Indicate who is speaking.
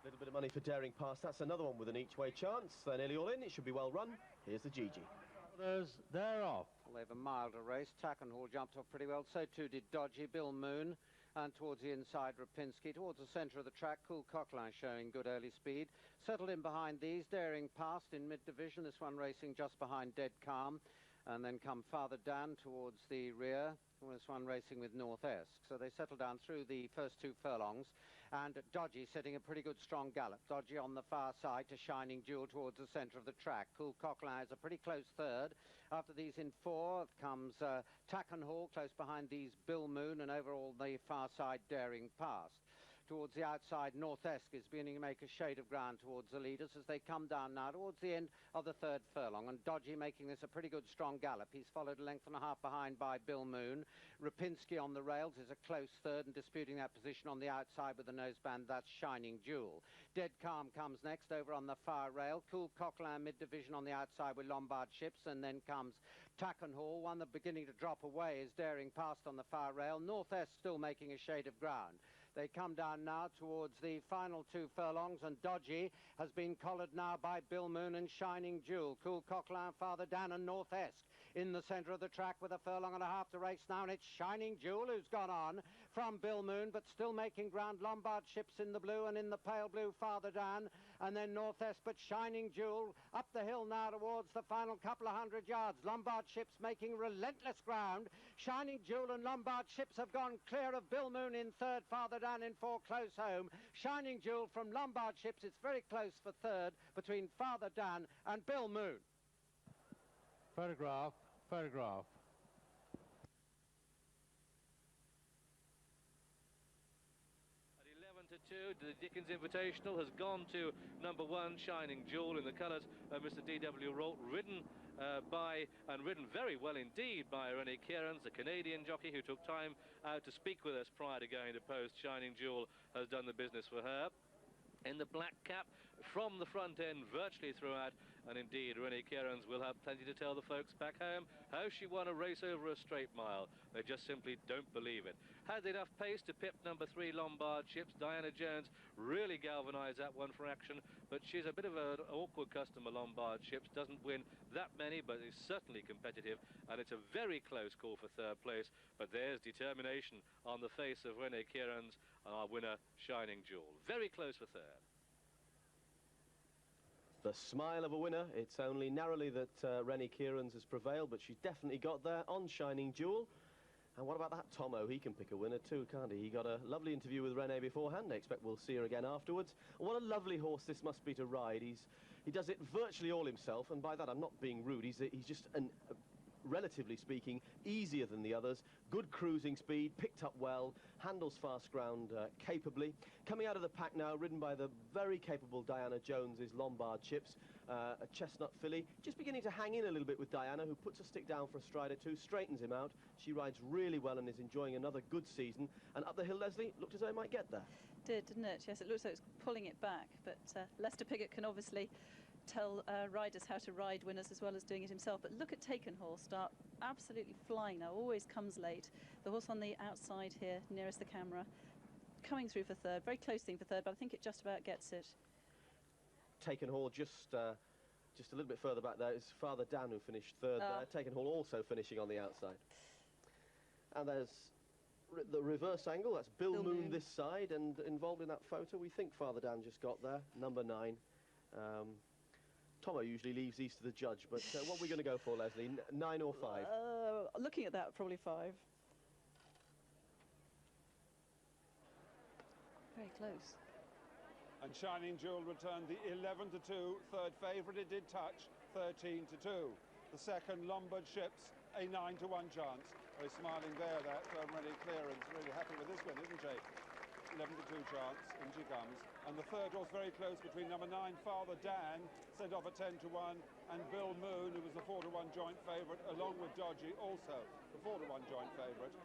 Speaker 1: Little bit of money for Daring Pass. That's another one with an each-way chance. They're nearly all in. It should be well run. Here's the Gigi.
Speaker 2: They're off.
Speaker 3: Well, they've a milder race. Tackenhall jumped off pretty well. So too did Dodgy, Bill Moon. And towards the inside, Rapinski. Towards the centre of the track, Cool Cockline showing good early speed. Settled in behind these. Daring Past in mid-division. This one racing just behind Dead Calm. And then come Father Dan towards the rear. This one racing with North-esque. So they settle down through the first 2 furlongs. And Dodgy setting a pretty good strong gallop. Dodgy on the far side to Shining Jewel towards the centre of the track. Cool Cockline is a pretty close third. After these in 4 comes Tackenhall, close behind these Bill Moon, and overall the far side Daring Past. Towards the outside, North-esque is beginning to make a shade of ground towards the leaders as they come down now towards the end of the 3rd furlong. And Dodgy making this a pretty good strong gallop. He's followed a length and a half behind by Bill Moon. Rapinski on the rails is a close third and disputing that position on the outside with the noseband. That's Shining Jewel. Dead Calm comes next over on the far rail. Cool Cockline mid-division on the outside with Lombard Ships. And then comes Tackenhall. One that's beginning to drop away is Daring Past on the far rail. North-esque still making a shade of ground. They come down now towards the final 2 furlongs, and Dodgy has been collared now by Bill Moon and Shining Jewel. Cool Cockline, Father Dan and North-esque in the centre of the track with a furlong and a half to race now, and it's Shining Jewel who's gone on from Bill Moon, but still making ground. Lombard Ships in the blue, and in the pale blue Father Dan, and then North-esque, but Shining Jewel up the hill now towards the final couple of 100 yards. Lombard Ships making relentless ground. Shining Jewel and Lombard Ships have gone clear of Bill Moon in 3rd, Father Dan in 4 close home. Shining Jewel from Lombard Ships. It's very close for 3rd between Father Dan and Bill Moon.
Speaker 2: Photograph.
Speaker 4: At 11-2, the Dickins Invitational has gone to number 1, Shining Jewel, in the colours of Mr. D.W. Rolt, ridden ridden very well indeed by Rennie Kieran's, the Canadian jockey who took time out to speak with us prior to going to post. Shining Jewel has done the business for her. In the black cap from the front end virtually throughout, and indeed Rennie Kieran's will have plenty to tell the folks back home how she won a race over a straight mile. They just simply don't believe it. Had enough pace to pip number 3 Lombard Ships. Diana Jones really galvanised that one for action, but she's a bit of an awkward customer. Lombard Ships doesn't win that many, but is certainly competitive, and it's a very close call for 3rd place. But there's determination on the face of Rennie Kieran's, our winner Shining Jewel. Very close for 3rd.
Speaker 1: The smile of a winner. It's only narrowly that Rennie Kieran's has prevailed, but she's definitely got there on Shining Jewel. And what about that Tomo? He can pick a winner too, can't he? He got a lovely interview with Renee beforehand. I expect we'll see her again afterwards. What a lovely horse this must be to ride. He does it virtually all himself, and by that I'm not being rude. He's just relatively speaking, easier than the others. Good cruising speed, picked up well, handles fast ground capably. Coming out of the pack now, ridden by the very capable Diana Jones's Lombard Ships, a chestnut filly, just beginning to hang in a little bit with Diana, who puts a stick down for a stride or two, straightens him out. She rides really well and is enjoying another good season. And up the hill, Leslie, looked as though it might get there.
Speaker 5: Didn't it? Yes, it looks like it's pulling it back, but Lester Piggott can obviously tell riders how to ride winners as well as doing it himself. But look at Tackenhall start absolutely flying now, always comes late. The horse on the outside here, nearest the camera, coming through for 3rd, very close thing for 3rd, but I think it just about gets it.
Speaker 1: Tackenhall just a little bit further back there is Father Dan, who finished 3rd there. Tackenhall also finishing on the outside. And there's the reverse angle, that's Bill Moon this side, and involved in that photo we think Father Dan just got there, number 9. Tomo usually leaves these to the judge, but what are we going to go for, Leslie? 9 or 5?
Speaker 5: Looking at that, probably 5. Very close.
Speaker 6: And Shining Jewel returned the 11-2, 3rd favourite. It did touch 13-2. The 2nd, Lombard Ships, a 9-1 chance. Very smiling there, that Rennie Kieran's really happy with this win, isn't she? 11-2 chance, in she comes. And the 3rd horse very close between number 9, Father Dan, sent off at 10-1, and Bill Moon, who was the 4-1 joint favourite, along with Dodgy, also the 4-1 joint favourite.